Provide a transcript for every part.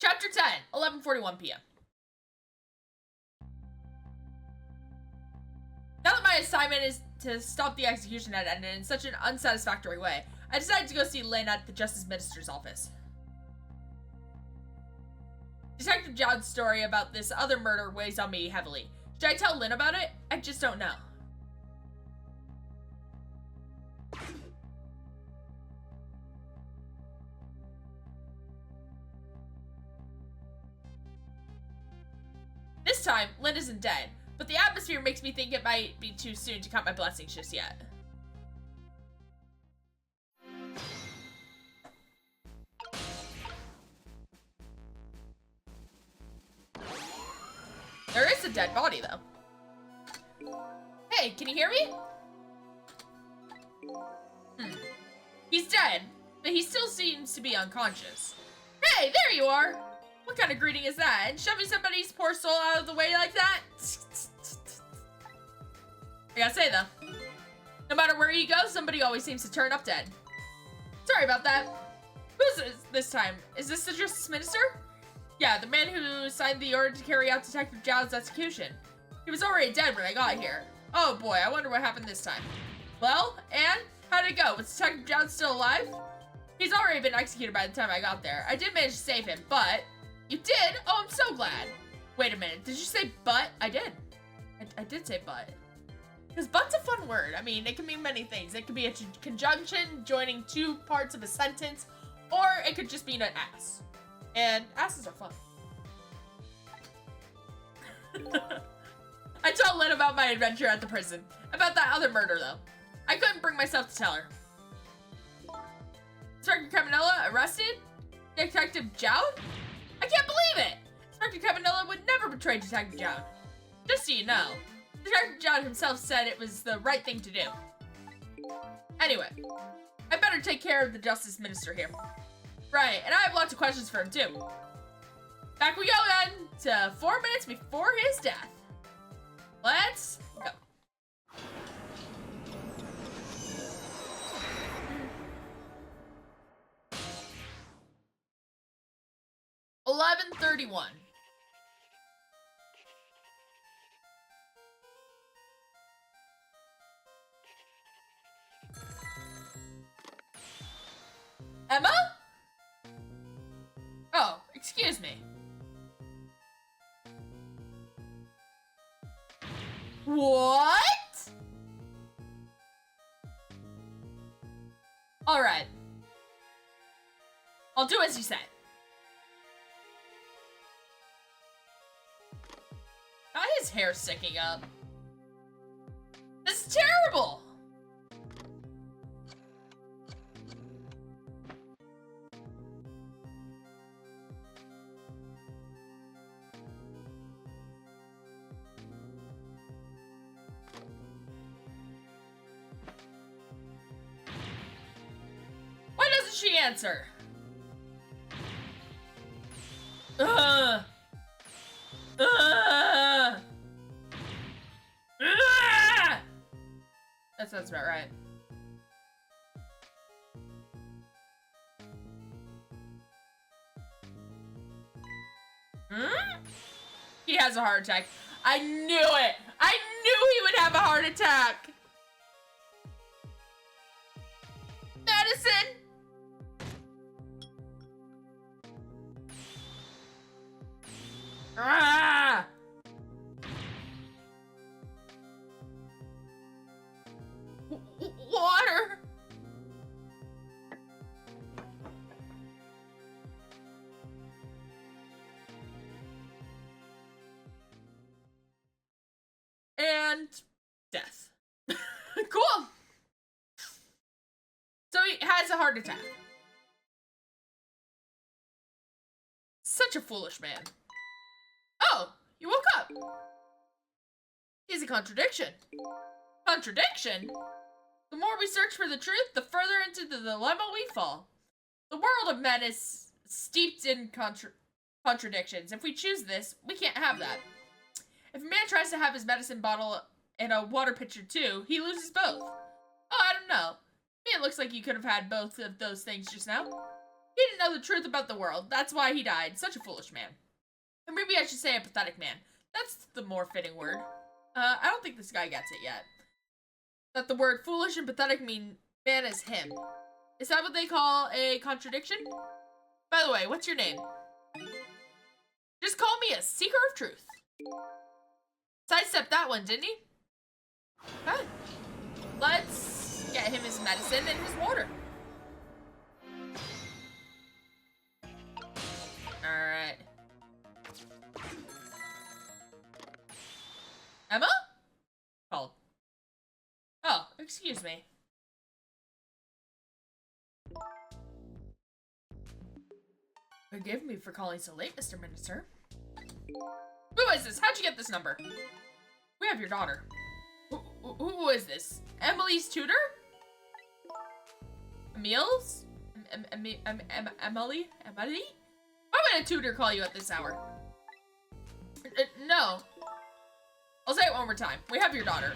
Chapter 10, 11:41 p.m. Now that my assignment is to stop the execution had ended in such an unsatisfactory way, I decided to go see Lynn at the Justice Minister's office. Detective John's story about this other murder weighs on me heavily. Should I tell Lynn about it? I just don't know. This time, Lynn isn't dead, but the atmosphere makes me think it might be too soon to count my blessings just yet. There is a dead body, though. Hey, can you hear me? He's dead, but he still seems to be unconscious. Hey, there you are! What kind of greeting is that? And shoving somebody's poor soul out of the way like that? I gotta say, though, no matter where you go, somebody always seems to turn up dead. Sorry about that. Who's this time? Is this the Justice Minister? Yeah, the man who signed the order to carry out Detective Zhao's execution. He was already dead when I got here. Oh boy, I wonder what happened this time. Well, Anne, how did it go? Was Detective Zhao still alive? He's already been executed by the time I got there. I did manage to save him, but... You did? Oh, I'm so glad. Wait a minute, did you say but? I did. I did say but. Because but's a fun word. I mean, it can mean many things. It could be a conjunction joining two parts of a sentence, or it could just mean an ass. And asses are fun. I told Lynn about my adventure at the prison. About that other murder, though. I couldn't bring myself to tell her. Inspector Cabanela arrested? Detective Zhao? I can't believe it! Inspector Cabanela would never betray Detective Zhao. Just so you know, Detective Zhao himself said it was the right thing to do. Anyway, I better take care of the Justice Minister here. Right, and I have lots of questions for him too. Back we go then, to 4 minutes before his death. Let's go. $11:31. Emma? Oh, excuse me. What? Alright. I'll do as you said. Got his hair sticking up. This is terrible! Why doesn't she answer? Ugh. Ugh. Ugh. That sounds about right. He has a heart attack. I knew it! I knew he would have a heart attack! Medicine! Ah! Water! And death. Cool. So he has a heart attack. Such a foolish man. Oh, you woke up. He's a contradiction. Contradiction? The more we search for the truth, the further into the dilemma we fall. The world of men is steeped in contradictions. If we choose this, we can't have that. If a man tries to have his medicine bottle and a water pitcher too, he loses both. Oh, I don't know. To me, it looks like you could have had both of those things just now. He didn't know the truth about the world. That's why he died. Such a foolish man. Or maybe I should say a pathetic man. That's the more fitting word. I don't think this guy gets it yet. That the word foolish and pathetic mean man is him. Is that what they call a contradiction? By the way, what's your name? Just call me a seeker of truth. Sidestepped that one, didn't he? Okay. Let's get him his medicine and his water. Alright. Emma? Called. Oh, excuse me. Forgive me for calling so late, Mr. Minister. Who is this? How'd you get this number? We have your daughter. Who is this? Emily's tutor? Emile's? Emily? Emily? Why would a tutor call you at this hour? No. I'll say it one more time. We have your daughter.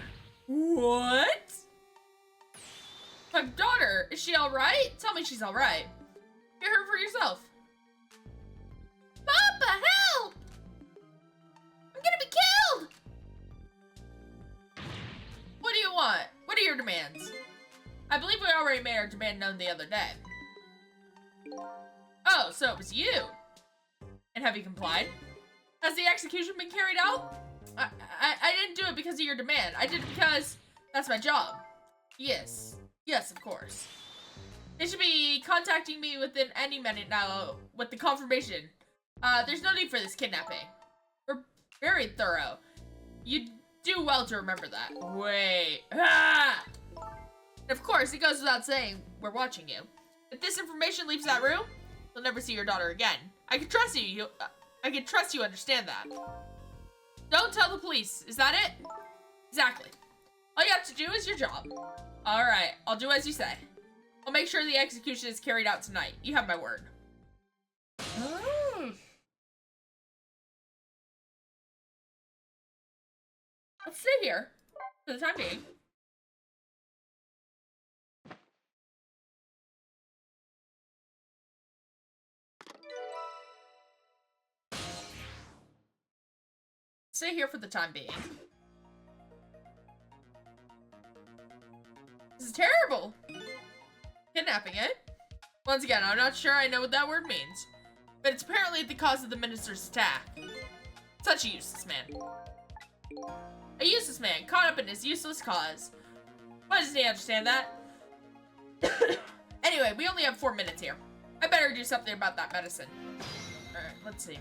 What? My daughter? Is she alright? Tell me she's alright. Hear her for yourself. Papa, help! I'm gonna be killed! What do you want? What are your demands? I believe we already made our demand known the other day. Oh, so it was you. And have you complied? Has the execution been carried out? I didn't do it because of your demand. I did it because that's my job. Yes. Yes, of course. They should be contacting me within any minute now with the confirmation. There's no need for this kidnapping. We're very thorough. You do well to remember that. Wait. Ah! And of course, it goes without saying, we're watching you. If this information leaves that room, you'll never see your daughter again. I can trust you. I can trust you understand that. Don't tell the police. Is that it? Exactly. All you have to do is your job. Alright, I'll do as you say. I'll make sure the execution is carried out tonight. You have my word. Let's stay here for the time being. Stay here for the time being. This is terrible. Kidnapping, eh? Once again, I'm not sure I know what that word means, but it's apparently the cause of the minister's attack. Such a useless man. A useless man, caught up in his useless cause. Why doesn't he understand that? Anyway, we only have 4 minutes here. I better do something about that medicine. Alright, let's see.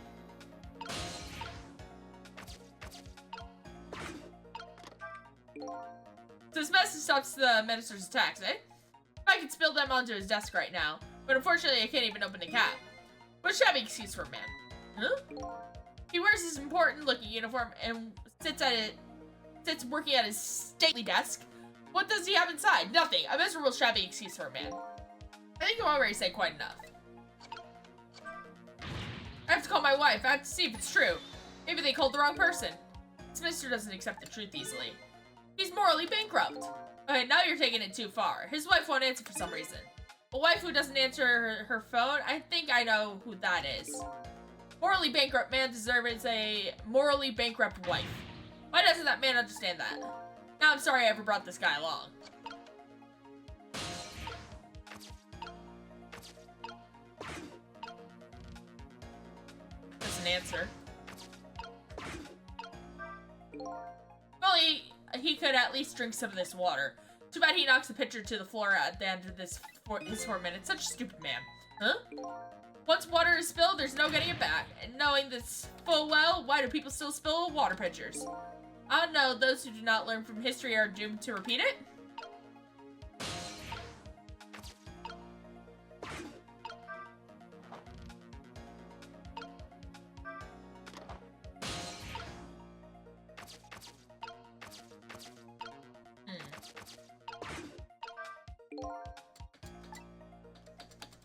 So this medicine stops the minister's attacks, eh? I could spill them onto his desk right now, but unfortunately I can't even open the cap. What a shabby excuse for a man. Huh? He wears his important-looking uniform and sits working at his stately desk. What does he have inside? Nothing. A miserable, shabby excuse for a man. I think you already said quite enough. I have to call my wife. I have to see if it's true. Maybe they called the wrong person. This minister doesn't accept the truth easily. He's morally bankrupt. Okay, now you're taking it too far. His wife won't answer for some reason. A wife who doesn't answer her phone? I think I know who that is. Morally bankrupt man deserves a morally bankrupt wife. Why doesn't that man understand that? Now I'm sorry I ever brought this guy along. Doesn't answer. Well, he could at least drink some of this water. Too bad he knocks the pitcher to the floor at the end of his 4 minutes. Such a stupid man. Huh? Once water is spilled, there's no getting it back. And knowing this full well, why do people still spill water pitchers? I don't know, those who do not learn from history are doomed to repeat it?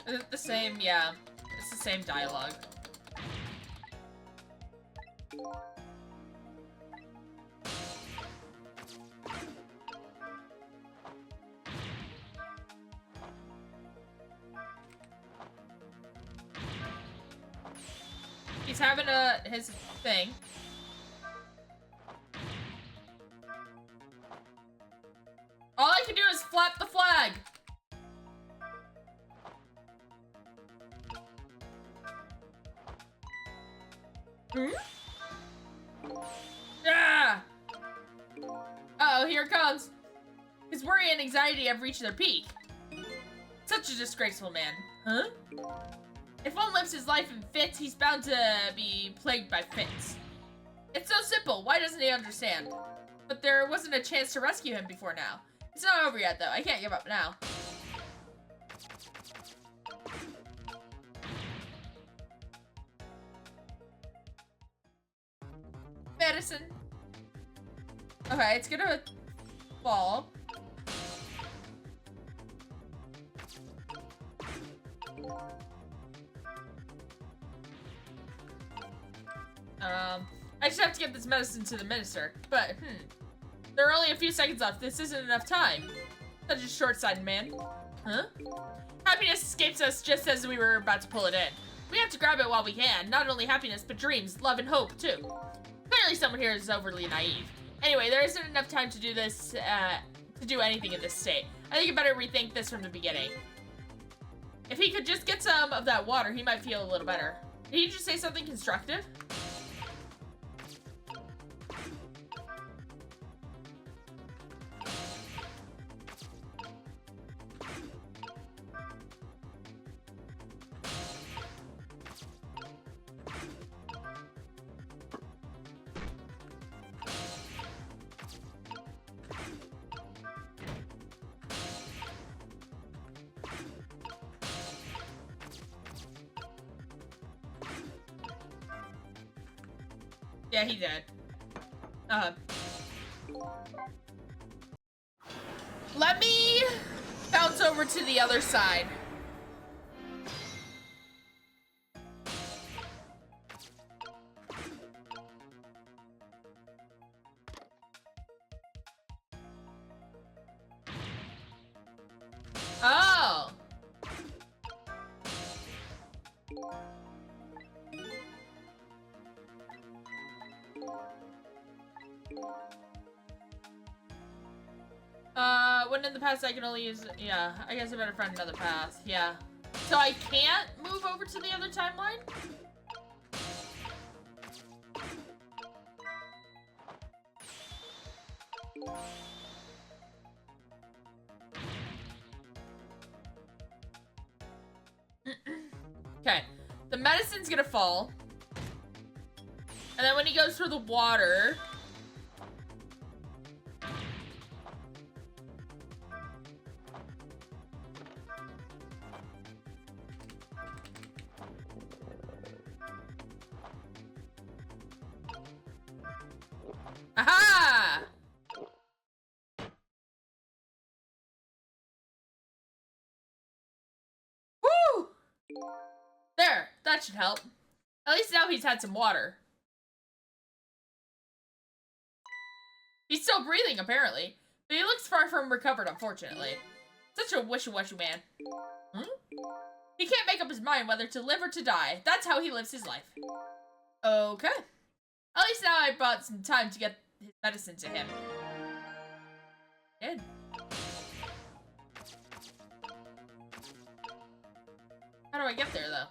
Is it the same? Yeah. It's the same dialogue. having his thing. All I can do is flap the flag. Yeah. Uh-oh, here it comes. His worry and anxiety have reached their peak. Such a disgraceful man. Huh? If one lives his life in fits, he's bound to be plagued by fits. It's so simple. Why doesn't he understand? But there wasn't a chance to rescue him before now. It's not over yet, though. I can't give up now. Medicine. Okay, it's gonna fall. I just have to get this medicine to the minister. But, there are only a few seconds left. This isn't enough time. Such a short-sighted man. Huh? Happiness escapes us just as we were about to pull it in. We have to grab it while we can. Not only happiness, but dreams, love, and hope, too. Clearly someone here is overly naive. Anyway, there isn't enough time to do this, to do anything in this state. I think you better rethink this from the beginning. If he could just get some of that water, he might feel a little better. Did he just say something constructive? Yeah, he did. Let me bounce over to the other side. Oh. When in the past I can only use, yeah, I guess I better find another path, yeah. So I can't move over to the other timeline? Okay, the medicine's gonna fall. And then when he goes for the water... Aha! Woo! There, that should help. At least now he's had some water. He's still breathing, apparently. But he looks far from recovered, unfortunately. Such a wishy-washy man. He can't make up his mind whether to live or to die. That's how he lives his life. Okay. At least now I bought some time to get his medicine to him. Good. How do I get there, though?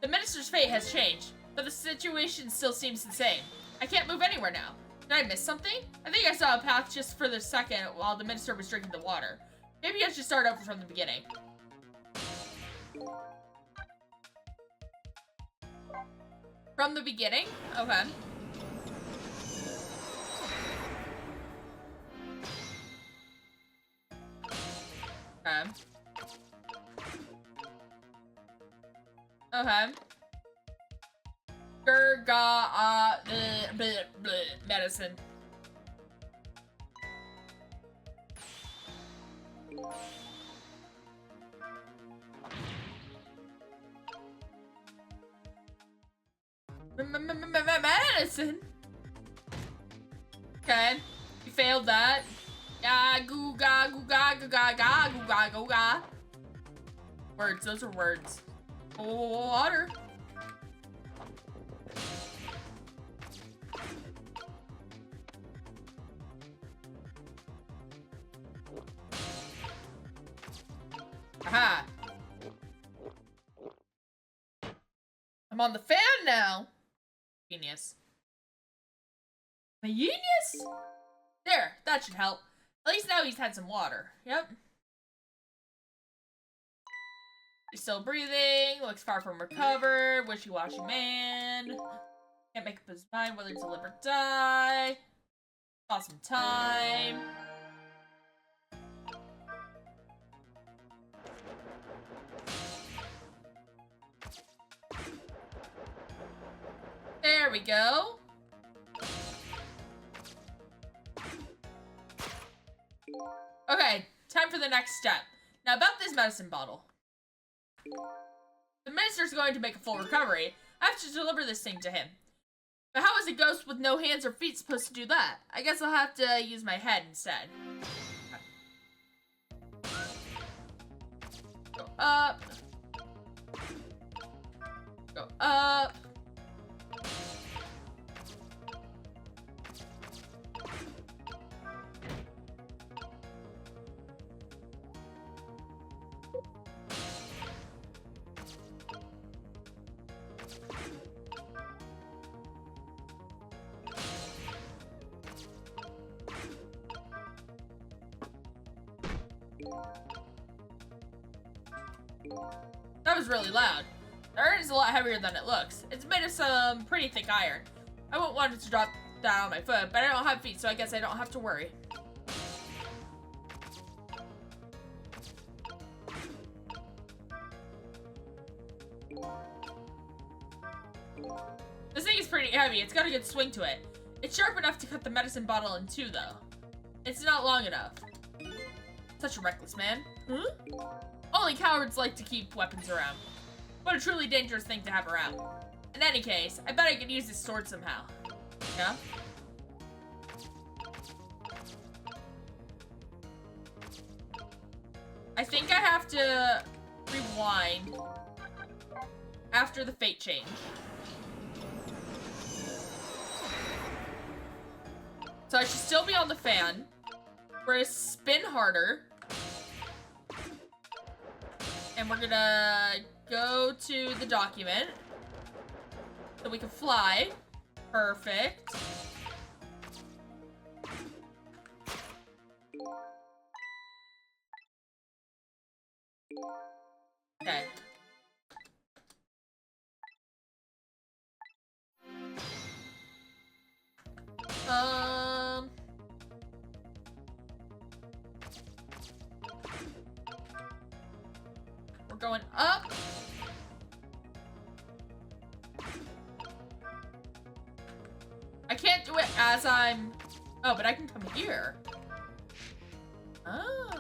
The minister's fate has changed, but the situation still seems the same. I can't move anywhere now. Did I miss something? I think I saw a path just for the second while the minister was drinking the water. Maybe I should start over from the beginning. From the beginning? Okay. Okay. Okay. Medicine. Medicine. Okay, you failed that. Yeah, goo ga goo ga goo ga ga goo ga goo ga. Words, those are words. Oh, water. Aha. I'm on the fan now. Genius. My genius? There, that should help. At least now he's had some water. Yep. He's still breathing, looks far from recovered, wishy-washy man. Can't make up his mind whether to live or die. Lost some time. There we go. Okay, time for the next step. Now about this medicine bottle. The minister's going to make a full recovery. I have to deliver this thing to him. But how is a ghost with no hands or feet supposed to do that? I guess I'll have to use my head instead. Go up. Go up. That was really loud. The iron is a lot heavier than it looks. It's made of some pretty thick iron. I wouldn't want it to drop down on my foot, but I don't have feet, so I guess I don't have to worry. This thing is pretty heavy. It's got a good swing to it. It's sharp enough to cut the medicine bottle in two, though. It's not long enough. Such a reckless man. Huh? Only cowards like to keep weapons around. What a truly dangerous thing to have around. In any case, I bet I could use this sword somehow. Yeah? I think I have to rewind after the fate change. So I should still be on the fan. We're gonna spin harder. And we're gonna go to the document. So we can fly. Perfect. Okay. We're going up. I can't do it as I'm... Oh, but I can come here. Oh.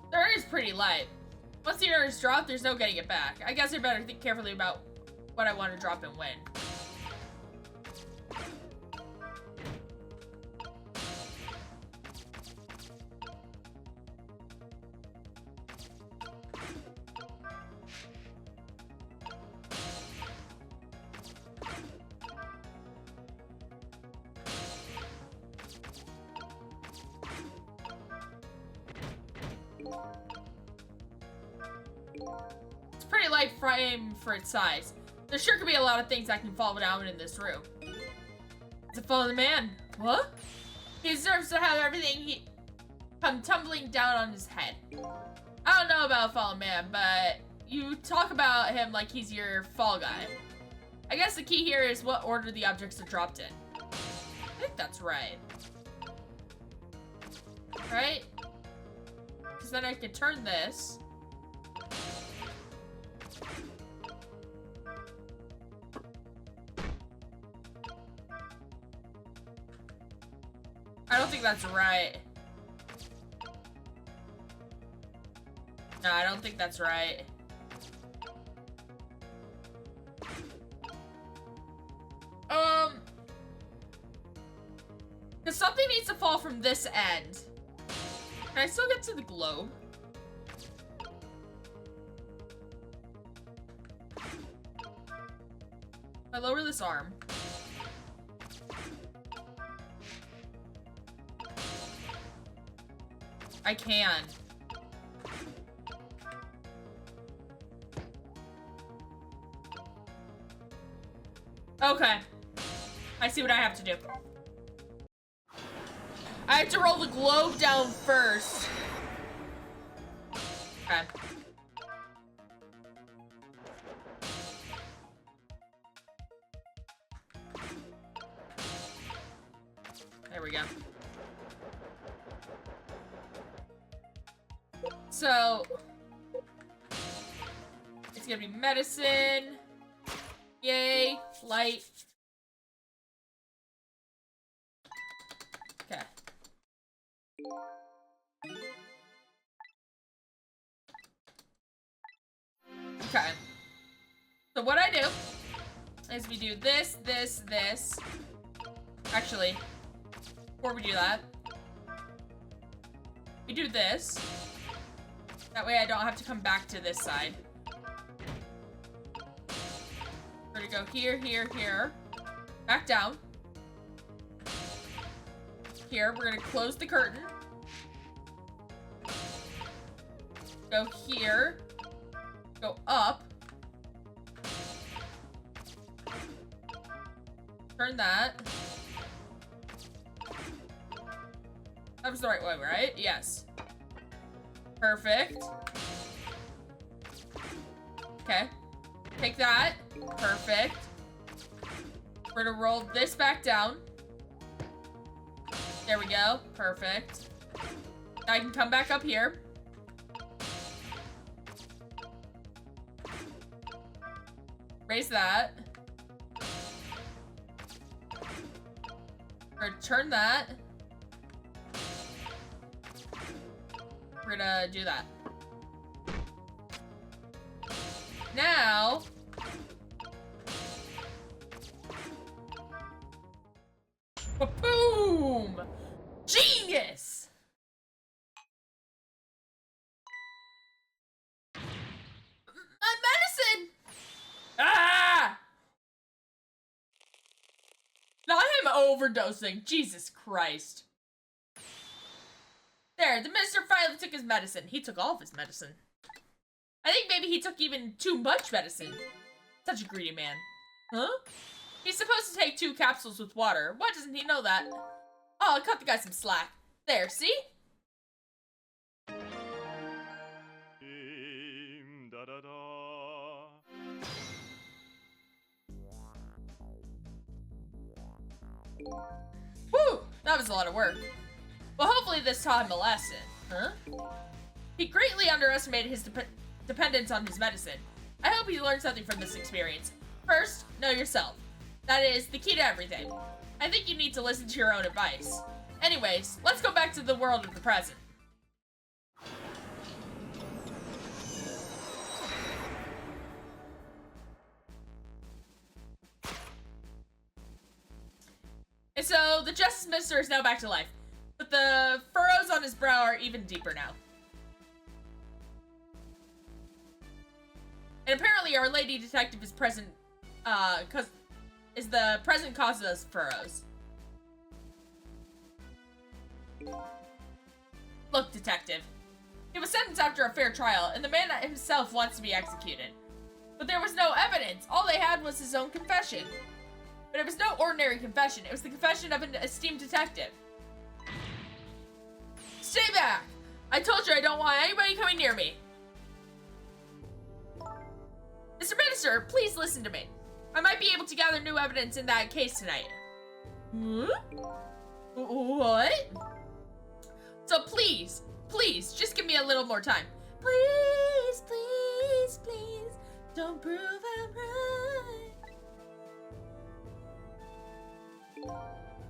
The urn is pretty light. Once the urn is dropped, there's no getting it back. I guess I better think carefully about what I want to drop and when. It's a pretty light frame for its size. There sure could be a lot of things that can fall down in this room. It's a fallen man. What? He deserves to have everything he come tumbling down on his head. I don't know about a fallen man, but you talk about him like he's your fall guy. I guess the key here is what order the objects are dropped in. I think that's right. Right? because then I could turn this. I don't think that's right. No, I don't think that's right. Because something needs to fall from this end. Can I still get to the globe? I lower this arm. I can. Okay. I see what I have to do. I have to roll the globe down first. Okay. There we go. So, it's gonna be medicine. Yay, light. Okay. Okay. So what I do is we do this, this, this. Actually, before we do that, we do this. That way I don't have to come back to this side. We're gonna go here, here, here. Back down. Here, we're gonna close the curtain. Go here. Go up. Turn that. That was the right way, right? Yes. Perfect. Okay. Take that. Perfect. We're gonna roll this back down. There we go. Perfect. Now I can come back up here. Raise that. We're gonna turn that. We're gonna do that. Now, boom! Genius! My medicine! Ah! Now I'm overdosing. Jesus Christ. There, the minister finally took his medicine. He took all of his medicine. I think maybe he took even too much medicine. Such a greedy man. Huh? He's supposed to take 2 capsules with water. Why doesn't he know that? Oh, I cut the guy some slack. There, see? Whew, that was a lot of work. Well, hopefully this taught him a lesson. Huh? He greatly underestimated his dependence on his medicine. I hope he learned something from this experience. First, know yourself. That is the key to everything. I think you need to listen to your own advice. Anyways, let's go back to the world of the present. And so, the Justice Minister is now back to life. But the furrows on his brow are even deeper now. And apparently Our Lady Detective is present, is the present cause of those furrows. Look, Detective. He was sentenced after a fair trial, and the man himself wants to be executed. But there was no evidence. All they had was his own confession. But it was no ordinary confession. It was the confession of an esteemed detective. Stay back! I told you I don't want anybody coming near me. Mr. Minister, please listen to me. I might be able to gather new evidence in that case tonight. What? So please, just give me a little more time. Please, please, please, don't prove I'm right.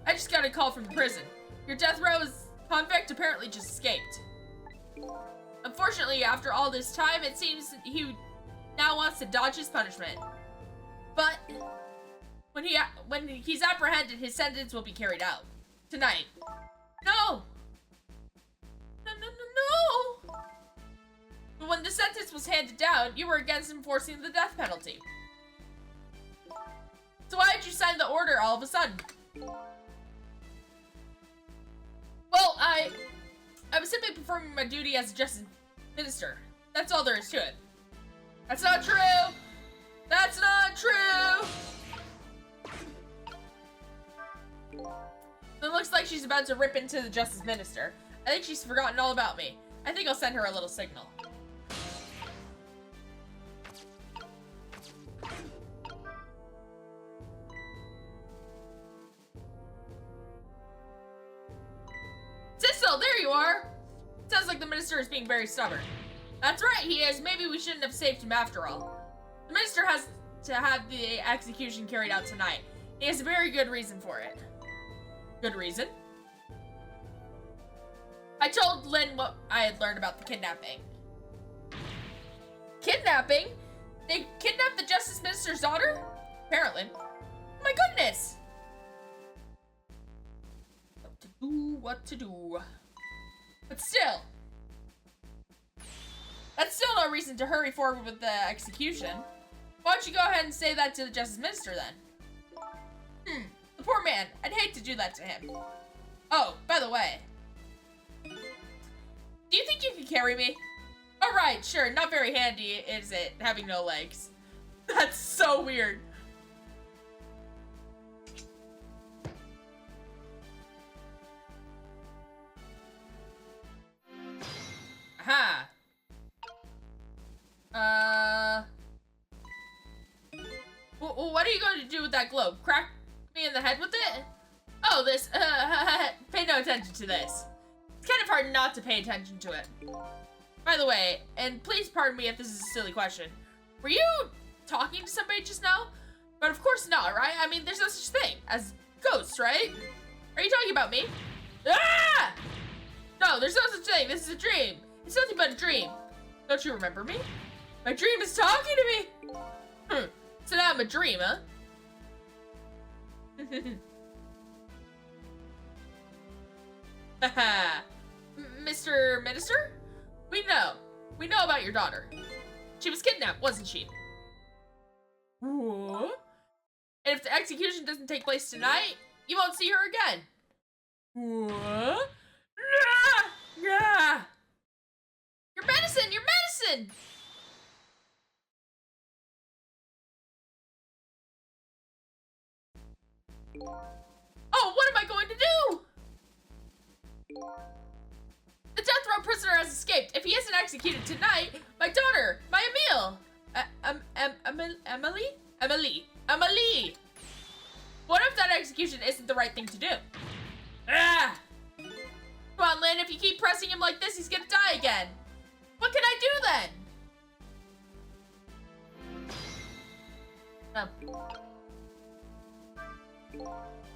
I just got a call from the prison. Your death row convict apparently just escaped. Unfortunately, after all this time, it seems he now wants to dodge his punishment. But when he's apprehended, his sentence will be carried out. Tonight. No! No, no, no, no! But when the sentence was handed down, you were against enforcing the death penalty. So why did you sign the order all of a sudden? Well, I was simply performing my duty as a justice minister. That's all there is to it. That's not true! That's not true! It looks like she's about to rip into the justice minister. I think she's forgotten all about me. I think I'll send her a little signal. Sissel, there you are! Sounds like the minister is being very stubborn. That's right, he is. Maybe we shouldn't have saved him after all. The minister has to have the execution carried out tonight. He has a very good reason for it. Good reason? I told Lynn what I had learned about the kidnapping. Kidnapping? They kidnapped the justice minister's daughter? Apparently. Oh my goodness! What to do. But still. That's still no reason to hurry forward with the execution. Why don't you go ahead and say that to the justice minister then? The poor man. I'd hate to do that to him. Oh, by the way. Do you think you can carry me? Alright, sure. Not very handy, is it? Having no legs. That's so weird. Aha. What are you going to do with that globe? Crack me in the head with it? Oh, this, pay no attention to this. It's kind of hard not to pay attention to it. By the way, and please pardon me if this is a silly question, were you talking to somebody just now? But of course not, right? I mean, there's no such thing as ghosts, right? Are you talking about me? Ah! No, there's no such thing. This is a dream. It's nothing but a dream. Don't you remember me? My dream is talking to me. So now I'm a dream, huh? Mr. Minister? We know about your daughter. She was kidnapped, wasn't she? What? And if the execution doesn't take place tonight, you won't see her again. What? Yeah. Your medicine! Your medicine! Oh, what am I going to do? The death row prisoner has escaped. If he isn't executed tonight, my daughter, my Emile, Emily. What if that execution isn't the right thing to do? Ah! Come on, Lynn, if you keep pressing him like this, he's gonna die again. What can I do then?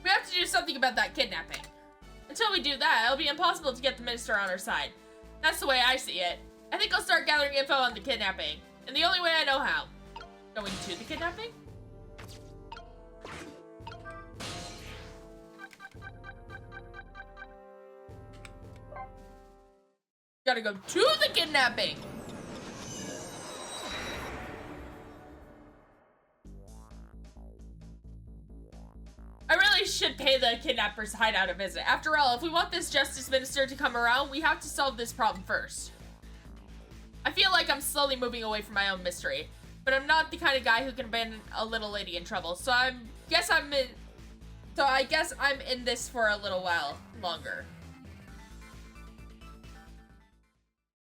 We have to do something about that kidnapping. Until we do that, it'll be impossible to get the minister on our side. That's the way I see it. I think I'll start gathering info on the kidnapping. And the only way I know how. Going to the kidnapping? Gotta go to the kidnapping! I really should pay the kidnapper's hideout a visit. After all, if we want this justice minister to come around, we have to solve this problem first. I feel like I'm slowly moving away from my own mystery, but I'm not the kind of guy who can abandon a little lady in trouble, so I guess I'm in this for a little while longer.